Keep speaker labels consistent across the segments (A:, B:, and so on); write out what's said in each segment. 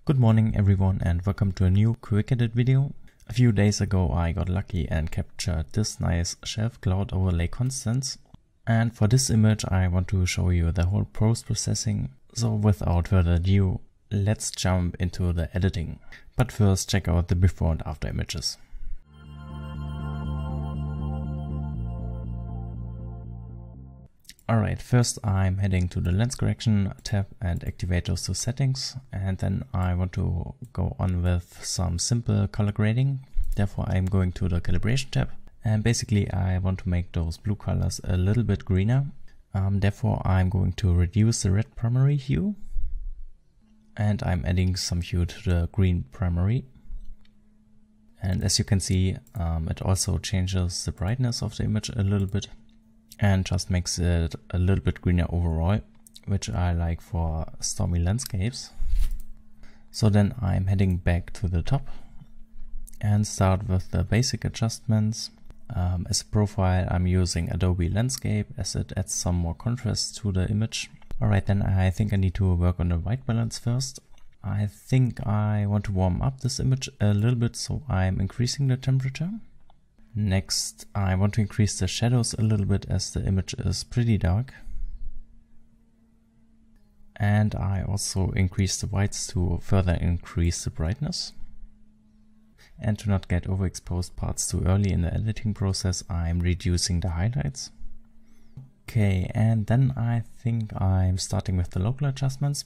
A: Good morning everyone and welcome to a new quick edit video. A few days ago I got lucky and captured this nice shelf cloud over Lake Constance. And for this image I want to show you the whole post-processing. So without further ado, let's jump into the editing. But first check out the before and after images. Alright, first I'm heading to the lens correction tab and activate those two settings, and then I want to go on with some simple color grading. Therefore I'm going to the calibration tab, and basically I want to make those blue colors a little bit greener. Therefore I'm going to reduce the red primary hue, and I'm adding some hue to the green primary. And as you can see, it also changes the brightness of the image a little bit and just makes it a little bit greener overall, which I like for stormy landscapes. So then I'm heading back to the top and start with the basic adjustments. As a profile I'm using Adobe Landscape as it adds some more contrast to the image. Alright, then I think I need to work on the white balance first. I think I want to warm up this image a little bit, so I'm increasing the temperature. Next, I want to increase the shadows a little bit as the image is pretty dark. And I also increase the whites to further increase the brightness. And to not get overexposed parts too early in the editing process, I'm reducing the highlights. Okay, and then I think I'm starting with the local adjustments.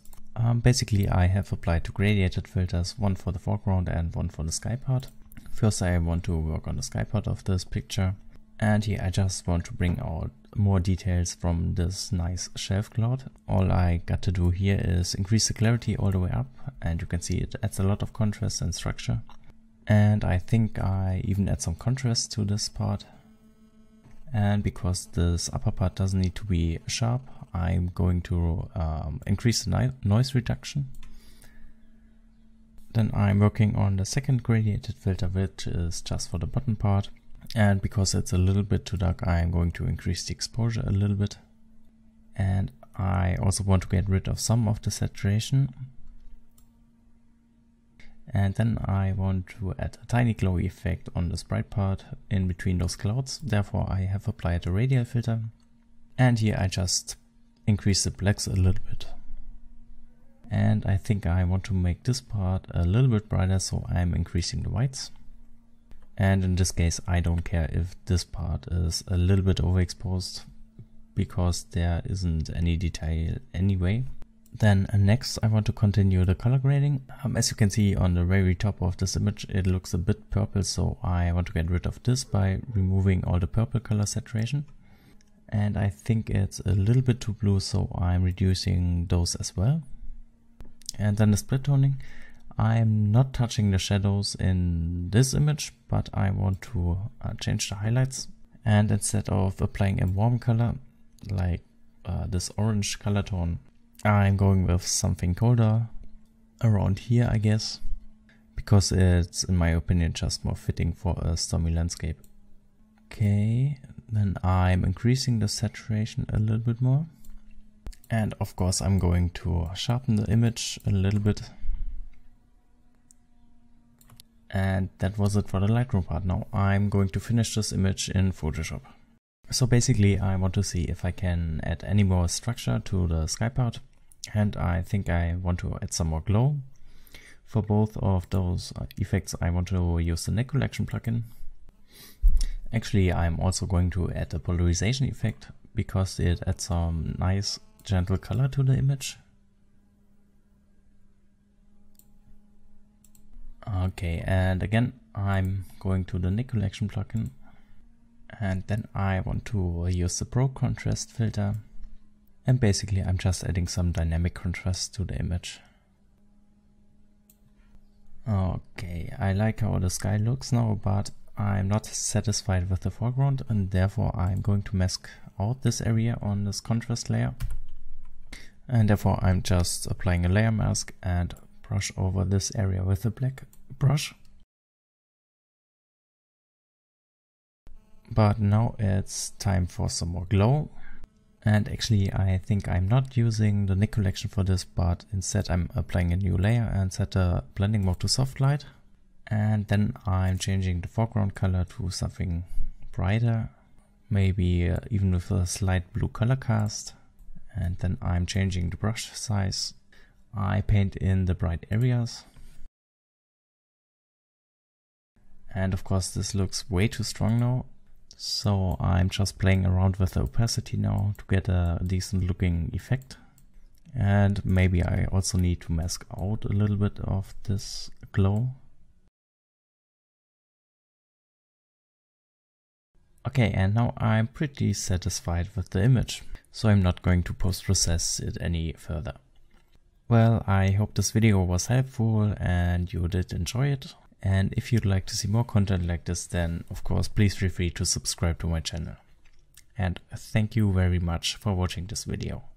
A: Basically, I have applied two gradiated filters, one for the foreground and one for the sky part. First I want to work on the sky part of this picture, and here I just want to bring out more details from this nice shelf cloud. All I got to do here is increase the clarity all the way up, and you can see it adds a lot of contrast and structure. And I think I even add some contrast to this part. And because this upper part doesn't need to be sharp, I'm going to increase the noise reduction. Then I'm working on the second gradiated filter, which is just for the bottom part. And because it's a little bit too dark, I'm going to increase the exposure a little bit. And I also want to get rid of some of the saturation. And then I want to add a tiny glowy effect on the sprite part in between those clouds. Therefore I have applied a radial filter. And here I just increase the blacks a little bit. And I think I want to make this part a little bit brighter, so I'm increasing the whites. And in this case I don't care if this part is a little bit overexposed, because there isn't any detail anyway. Then next I want to continue the color grading. As you can see on the very top of this image, it looks a bit purple, so I want to get rid of this by removing all the purple color saturation. And I think it's a little bit too blue, so I'm reducing those as well. And then the split toning. I'm not touching the shadows in this image, but I want to change the highlights. And instead of applying a warm color, like this orange color tone, I'm going with something colder, around here I guess, because it's, in my opinion, just more fitting for a stormy landscape. Okay, then I'm increasing the saturation a little bit more. And of course I'm going to sharpen the image a little bit. And that was it for the Lightroom part. Now I'm going to finish this image in Photoshop. So basically I want to see if I can add any more structure to the sky part. And I think I want to add some more glow. For both of those effects I want to use the Lake Collection plugin. Actually I'm also going to add a polarization effect, because it adds some nice gentle color to the image. Okay, and again I'm going to the Lake Collection plugin, and then I want to use the Pro contrast filter, and basically I'm just adding some dynamic contrast to the image. Okay, I like how the sky looks now, but I'm not satisfied with the foreground, and therefore I'm going to mask out this area on this contrast layer. And therefore I'm just applying a layer mask and brush over this area with a black brush. But now it's time for some more glow. And actually I think I'm not using the Nik collection for this, but instead I'm applying a new layer and set the blending mode to soft light. And then I'm changing the foreground color to something brighter, maybe even with a slight blue color cast. And then I'm changing the brush size. I paint in the bright areas. And of course this looks way too strong now. So I'm just playing around with the opacity now to get a decent looking effect. And maybe I also need to mask out a little bit of this glow. Okay, and now I'm pretty satisfied with the image, so I'm not going to post-process it any further. Well, I hope this video was helpful and you did enjoy it. And if you'd like to see more content like this, then of course please feel free to subscribe to my channel. And thank you very much for watching this video.